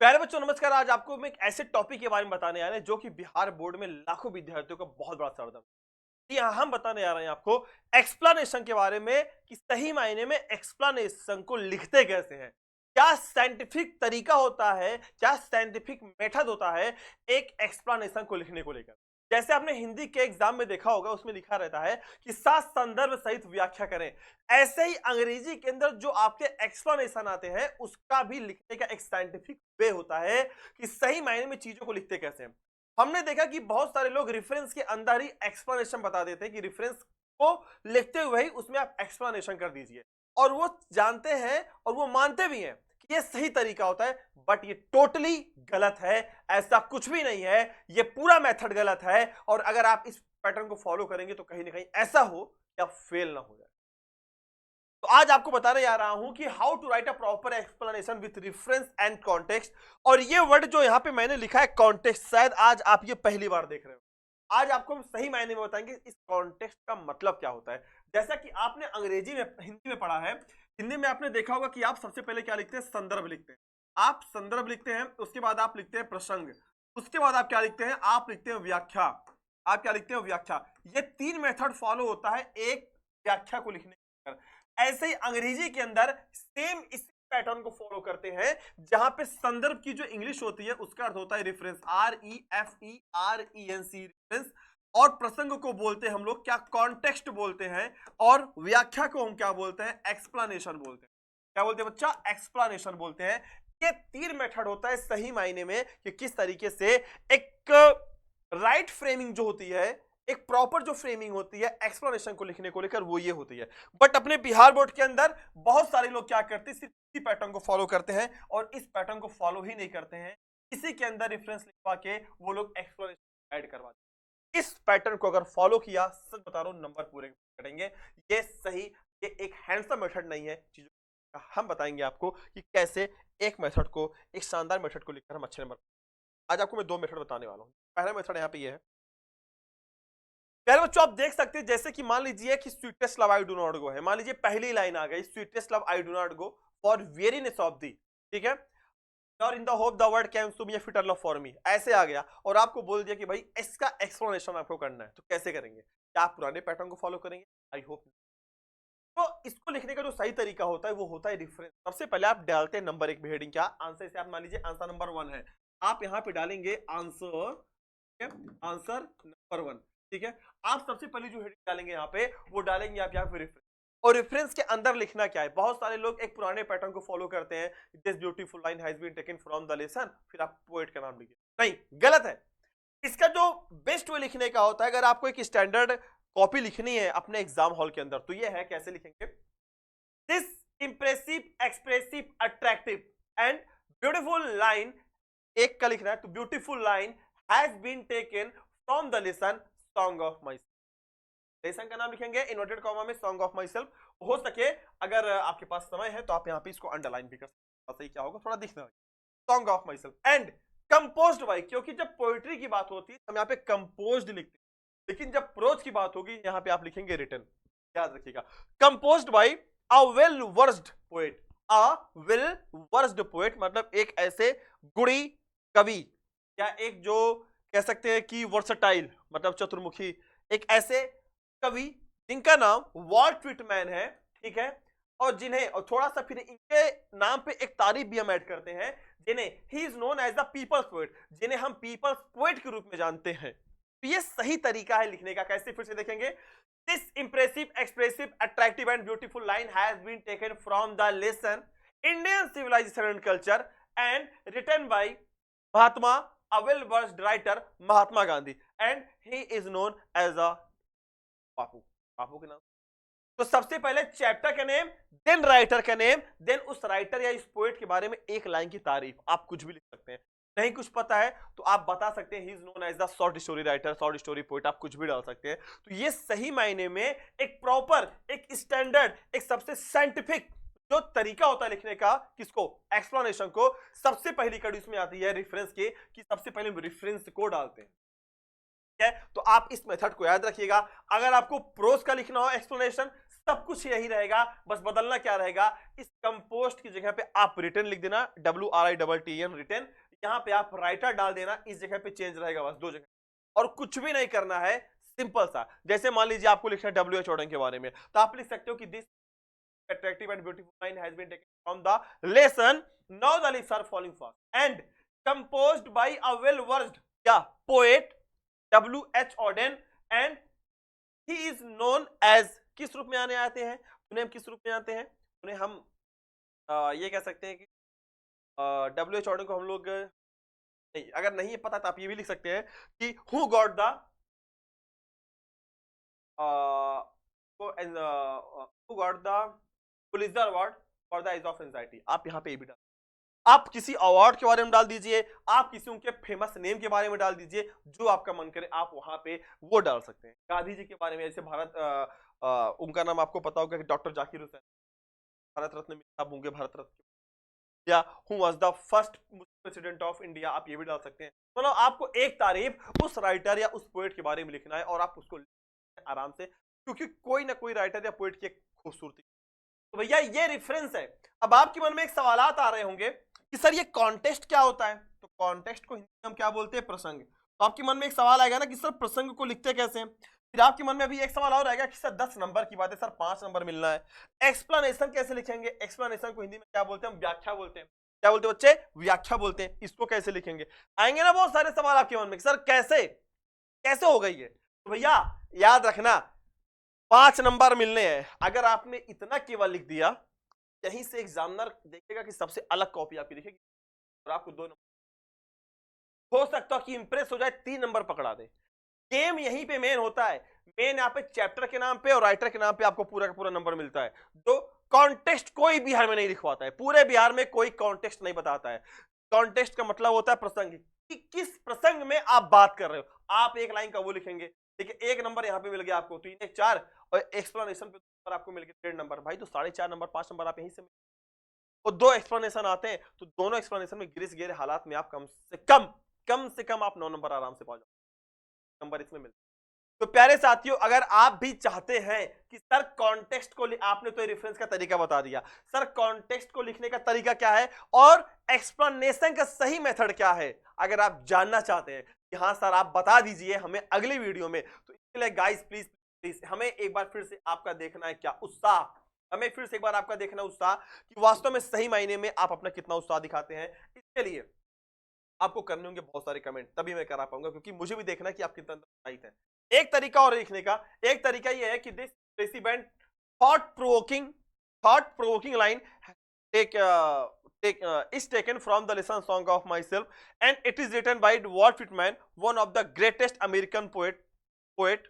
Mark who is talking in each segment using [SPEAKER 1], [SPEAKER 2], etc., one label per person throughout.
[SPEAKER 1] प्यारे बच्चों नमस्कार। आज आपको मैं एक ऐसे टॉपिक के बारे में बताने आ रहे हैं जो कि बिहार बोर्ड में लाखों विद्यार्थियों का बहुत बड़ा सरदर्द है। यहाँ हम बताने आ रहे हैं आपको एक्सप्लेनेशन के बारे में कि सही मायने में एक्सप्लेनेशन को लिखते कैसे हैं, क्या साइंटिफिक तरीका होता है, क्या साइंटिफिक मेथड होता है एक एक्सप्लेनेशन को लिखने को लेकर। जैसे आपने हिंदी के एग्जाम में देखा होगा, उसमें लिखा रहता है कि सात संदर्भ सहित व्याख्या करें। ऐसे ही अंग्रेजी के अंदर जो आपके एक्सप्लेनेशन आते हैं उसका भी लिखने का एक साइंटिफिक वे होता है कि सही मायने में चीजों को लिखते कैसे हैं। हमने देखा कि बहुत सारे लोग रेफरेंस के अंदर ही एक्सप्लेनेशन बता देते हैं कि रेफरेंस को लिखते हुए ही उसमें आप एक्सप्लेनेशन कर दीजिए, और वो जानते हैं और वो मानते भी हैं कि ये सही तरीका होता है, बट ये टोटली गलत है। ऐसा कुछ भी नहीं है, ये पूरा मेथड गलत है, और अगर आप इस पैटर्न को फॉलो करेंगे तो कहीं ना कहीं ऐसा हो कि आप फेल ना हो जाए। तो आज आपको बताने जा रहा हूं कि how to write a proper explanation with reference and context. और ये वर्ड जो यहां पे मैंने लिखा है कॉन्टेक्स्ट, शायद आज आप ये पहली बार देख रहे हो। आज आपको हम सही मायने में बताएंगे इस कॉन्टेक्स्ट का मतलब क्या होता है। जैसा कि आपने अंग्रेजी में हिंदी में पढ़ा है, हिंदी में आपने देखा होगा कि आप सबसे पहले क्या लिखते हैं, संदर्भ लिखते हैं। आप संदर्भ लिखते हैं, उसके बाद आप लिखते हैं प्रसंग, उसके बाद आप क्या लिखते हैं, आप लिखते हैं व्याख्या। आप क्या लिखते हैं, व्याख्या। ये तीन मेथड फॉलो होता है एक व्याख्या को लिखने का। ऐसे ही अंग्रेजी के अंदर सेम इसी पैटर्न को फॉलो करते हैं, जहां पे संदर्भ की जो इंग्लिश होती है उसका अर्थ होता है रेफरेंस, REFERENC, रेफरेंस। और प्रसंग को बोलते हैं हम लोग क्या, कॉन्टेक्स्ट बोलते हैं। और व्याख्या को हम क्या बोलते हैं, एक्सप्लेनेशन बोलते हैं। क्या बोलते हैं बच्चा, एक्सप्लेनेशन बोलते हैं। ये तीन मेथड होता है सही मायने में कि किस तरीके से एक राइट फ्रेमिंग जो होती है, एक प्रॉपर जो फ्रेमिंग होती है एक्सप्लेनेशन को लिखने को लेकर, वो ये होती है। बट अपने बिहार बोर्ड के अंदर बहुत सारे लोग क्या करते हैं, सिर्फ इसी पैटर्न को फॉलो करते हैं, और इस पैटर्न को फॉलो ही नहीं करते हैं, इसी के अंदर रेफरेंस लिखवा के वो लोग एक्सप्लेनेशन ऐड करवाते हैं। इस पैटर्न को अगर फॉलो किया, सच बता रहा हूं नंबर पूरे करेंगे। ये सही, ये एक हैंडसम मेथड नहीं है। चीजों हम बताएंगे आपको कि कैसे एक मेथड को, एक शानदार मेथड को लिखकर हम अच्छे नंबर। आज आपको मैं दो मेथड बताने वाला हूं। पहला मेथड यहाँ पे ये है। प्यारे बच्चों, आप देख सकते हैं जैसे कि मान लीजिए कि sweetest love I do not go है। मान लीजिए पहली लाइन आ गई, sweetest love I do not go for weariness of thee, ठीक है, और in the hope the word comes to be a fitter love for me, ऐसे आ गया। और आपको बोल दिया कि भाई इसका एक्सप्लेनेशन आपको करना है, तो कैसे करेंगे? क्या आप पुराने पैटर्न को फॉलो करेंगे? I hope. तो इसको लिखने का जो सही तरीका होता है वो होता है रेफरेंस। सबसे पहले आप डालते हैं नंबर एक हेडिंग, क्या आंसर, से आप मान लीजिए आंसर नंबर 1 है, आप यहाँ पे डालेंगे आंसर, आंसर नंबर 1, ठीक है। आप सबसे पहले जो हेडिंग डालेंगे यहाँ पे, वो डालेंगे आप यहाँ पे रेफरेंस। और रेफरेंस के अंदर लिखना क्या है, बहुत सारे लोग एक पुराने पैटर्न को फॉलो करते हैं, this beautiful line has been taken from the lesson, फिर आप पोएट का नाम लिखिए। नहीं, गलत है। इसका जो बेस्ट वे लिखने का होता है, अगर आपको एक स्टैंडर्ड कॉपी लिखनी है अपने एग्जाम हॉल के अंदर, तो ये है, कैसे लिखेंगे, this impressive expressive attractive and beautiful line, एक का लिखना है, तो beautiful line has been taken from the lesson song of myself. Lesson का नाम लिखेंगे इन्वर्टेड कॉमा में, सॉन्ग ऑफ माई सेल्फ। हो सके अगर आपके पास समय है तो आप यहाँ पे इसको अंडरलाइन भी कर सकते हैं, सही क्या होगा, थोड़ा दिखना, song of my self and composed bye, क्योंकि जब पोएट्री की बात होती है हम यहाँ पे कंपोज्ड लिखते हैं, लेकिन जब प्रोज की बात होगी यहाँ पे आप लिखेंगे रिटन। याद रखिएगा, composed bye a well versed poet. A well versed poet मतलब एक ऐसे गुणी कवि, या एक जो कह सकते हैं कि वर्सटाइल मतलब चतुर्मुखी, एक ऐसे कवि जिनका नाम वॉल्ट व्हिटमैन है, ठीक है। और जिन्हें, और थोड़ा सा फिर इनके नाम पे एक तारीफ भी हम ऐड करते हैं, जिन्हें he is known as the people's poet, जिन्हें हम पीपल्स पोएट के रूप में जानते हैं। तो ये सही तरीका है लिखने का। कैसे, फिर से देखेंगे, this impressive expressive attractive and beautiful line has been taken from the lesson Indian civilisation and culture and written by Mahatma, a well versed writer Mahatma Gandhi, and he is known as a Bapu. Bapu के नाम। तो सबसे पहले चैप्टर का name, then writer का name, then उस writer या इस पोएट के बारे में एक लाइन की तारीफ। आप कुछ भी लिख सकते हैं, नहीं कुछ पता है तो आप बता सकते हैं he is known as the short story writer, short story poet, आप कुछ भी डाल सकते हैं। तो ये सही मायने में एक प्रॉपर, एक स्टैंडर्ड, एक सबसे साइंटिफिक जो तरीका होता है लिखने का, किसको, एक्सप्लेनेशन को। सबसे पहली कड़ी उसमें आती है रेफरेंस के, कि सबसे पहले रेफरेंस को डालते हैं। है, तो आप इस मेथड को याद रखिएगा। अगर आपको प्रोज का लिखना हो एक्सप्लेनेशन, सब कुछ यही रहेगा, बस बदलना क्या रहेगा, इस कंपोस्ट की जगह पे आप रिटर्न लिख देना, WRITTEN रिटर्न, यहां पे आप राइटर डाल देना, इस जगह पे चेंज रहेगा, बस 2 जगह, और कुछ भी नहीं करना है, सिंपल सा। जैसे मान लीजिए आपको लिखना है WH ऑर्डर के बारे में, तो आप लिख सकते हो कि this attractive and beautiful line has been taken from the lesson. Now the leaves are falling fast and composed by a well-versed poet W.H. Auden, and he is known as, किस रूप में आते हैं उन्हें, हम किस रूप में आते हैं उन्हें, हम ये कह सकते हैं कि W.H. Auden को हम लोग नहीं, अगर नहीं पता तो आप ये भी लिख सकते हैं कि who got the Pulitzer award for the age of anxiety. आप यहाँ पे ये भी डाल, आप किसी अवार्ड के बारे में डाल दीजिए, आप किसी उनके फेमस नेम के बारे में डाल दीजिए, जो आपका मन करे आप वहां पे वो डाल सकते हैं। गांधी जी के बारे में, जैसे उनका नाम आपको पता होगा कि डॉक्टर जाकिर हुसैन, भारत रत्न आप होंगे, भारत रत्न, या who was the first president of India, आप ये भी डाल सकते हैं। मतलब आपको एक तारीफ उस राइटर या उस पोएट के बारे में लिखना है, और आप उसको आराम से, क्योंकि कोई ना कोई राइटर या पोएट की खूबसूरती। तो भैया ये रेफरेंस है। अब आपके मन में एक सवालात आ रहे होंगे कि सर ये कॉन्टेक्स्ट क्या होता है, तो कॉन्टेक्स्ट को हिंदी में हम क्या बोलते हैं, प्रसंग। तो आपके मन में एक सवाल आएगा ना कि सर प्रसंग को लिखते कैसे हैं, फिर आपके मन में अभी एक सवाल और आएगा कि सर 10 नंबर की बात है, सर 5 नंबर मिलना है, एक्सप्लेनेशन कैसे लिखेंगे, एक्सप्लेनेशन को हिंदी में क्या बोलते हैं, हम व्याख्या बोलते हैं। क्या बोलते हैं बच्चे, व्याख्या बोलते हैं, इसको कैसे लिखेंगे, आएंगे ना बहुत सारे सवाल आपके मन में, सर कैसे कैसे हो गई है। तो भैया याद रखना 5 नंबर मिलने हैं। अगर आपने इतना केवल लिख दिया, यहीं से एग्जामिनर देखेगा कि सबसे अलग कॉपी आपकी दिखेगी, और आपको 2 नंबर हो सकता है कि इंप्रेस हो जाए, 3 नंबर पकड़ा दे। गेम यहीं पे मेन होता है, मेन यहाँ पे चैप्टर के नाम पे और राइटर के नाम पे आपको पूरा का पूरा नंबर मिलता है। जो कॉन्टेक्स्ट कोई बिहार में नहीं लिखवाता है, पूरे बिहार में कोई कॉन्टेक्स्ट नहीं बताता है। कॉन्टेक्स्ट का मतलब होता है प्रसंग, कि किस प्रसंग में आप बात कर रहे हो। आप एक लाइन का वो लिखेंगे, ठीक है, 1 नंबर यहाँ पे मिल गया आपको, 3 1 4, और एक्सप्लेनेशन पे नंबर आपको मिल गया 1.5 नंबर, भाई तो 4.5 नंबर 5 नंबर आप यहीं से, और 2 एक्सप्लेनेशन आते हैं, तो दोनों एक्सप्लेनेशन में गिरे गिरे हालात में आप कम से कम आप 9 नंबर आराम से पा जाओ, नंबर इसमें मिलते। तो प्यारे साथियों, अगर आप भी चाहते हैं कि सर कॉन्टेक्स्ट को, आपने तो रेफरेंस का तरीका बता दिया, सर कॉन्टेक्स्ट को लिखने का तरीका क्या है और एक्सप्लेनेशन का सही मेथड क्या है, अगर आप जानना चाहते हैं कि हाँ सर आप बता दीजिए हमें अगली वीडियो में, तो इसके लिए गाइस प्लीज प्लीज हमें एक बार फिर से आपका देखना है क्या उत्साह, हमें फिर से एक बार आपका देखना उत्साह कि वास्तव में सही मायने में आप अपना कितना उत्साह दिखाते हैं। इसके लिए आपको करने होंगे बहुत सारे कमेंट, तभी मैं करा पाऊंगा, क्योंकि मुझे भी देखना है कि आप कितना उत्साहित हैं। एक तरीका और लिखने का, एक तरीका यह है कि this recipient thought provoking line is taken from the lesson song of myself, and it is written by Walt Whitman, one of the greatest American poet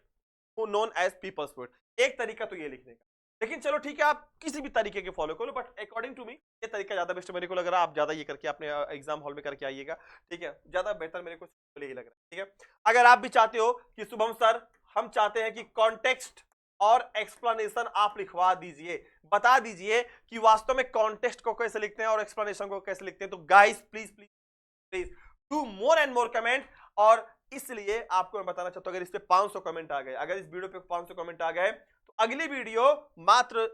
[SPEAKER 1] who known as people's poet। एक तरीका तो ये लिखने का, लेकिन चलो ठीक है आप किसी भी तरीके के फॉलो करो, बट अकॉर्डिंग टू मी ये तरीका ज्यादा बेस्ट मेरे को लग रहा है। आप ज्यादा ये करके अपने एग्जाम हॉल में करके आइएगा, ठीक है, ज्यादा बेहतर मेरे को यही लग रहा है, ठीक है। अगर आप भी चाहते हो कि शुभम सर हम चाहते हैं कि कॉन्टेक्स्ट और एक्सप्लेनेशन आप लिखवा दीजिए, बता दीजिए कि वास्तव में कॉन्टेक्स्ट को कैसे लिखते हैं और एक्सप्लेनेशन को कैसे लिखते हैं, तो guys please please please do more and more comment. और इसलिए आपको मैं बताना चाहता हूं, अगर इस पे 500 कमेंट आ गए, अगर इस वीडियो पे 500 कमेंट आ गए, तो अगली वीडियो मात्र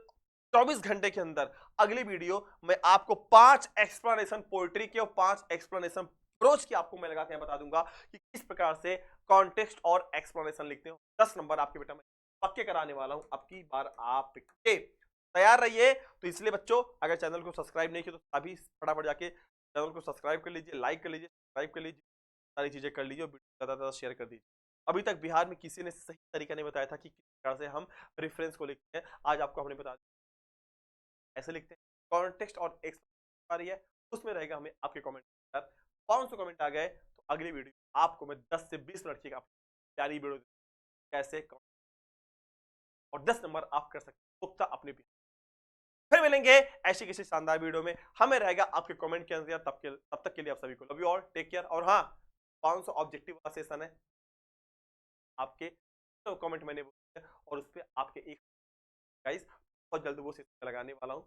[SPEAKER 1] 24 घंटे के अंदर, अगली वीडियो मैं आपको 5 एक्सप्लेनेशन पोएट्री के और 5 एक्सप्लेनेशन प्रोज की आपको मैं लगा के बता दूंगा कि किस प्रकार से कॉन्टेक्स्ट और एक्सप्लेनेशन लिखते हो। 10 नंबर आपके बेटा मैं पक्के कराने वाला हूं, अब की बार आपके तैयार रहिए। तो इसलिए बच्चों, अगर चैनल को सब्सक्राइब नहीं किया तो अभी फटाफट जाके चैनल को सब्सक्राइब कर लीजिए, लाइक कर लीजिए, सब्सक्राइब कर लीजिए, सारी चीजें कर लीजिए, वीडियो ज़्यादा शेयर कर दीजिए। अभी तक बिहार में किसी ने सही तरीका नहीं बताया था कि किस प्रकार से हम रेफरेंस को लिखते हैं, आज आपको हमने बता दिया ऐसे लिखते हैं। कॉन्टेक्स्ट और एक्सप्लेनेशन आ रही है, उसमें रहेगा हमें आपके कमेंट। 500 कमेंट आ गए तो अगली वीडियो आपको मैं 10 से 20 मिनट की प्यारी वीडियो कैसे और 10 नंबर आप कर सकते हैं पुख्ता अपने भी। फिर मिलेंगे ऐसी किसी शानदार वीडियो में, हमें रहेगा आपके कमेंट के अंदर। तब तक के लिए आप सभी को love you all, take care. और हाँ, 500 ऑब्जेक्टिव वाला सेशन है, आपके तो कमेंट मैंने और उस पर आपके एक गाइस बहुत जल्द वो सेशन लगाने वाला हूँ।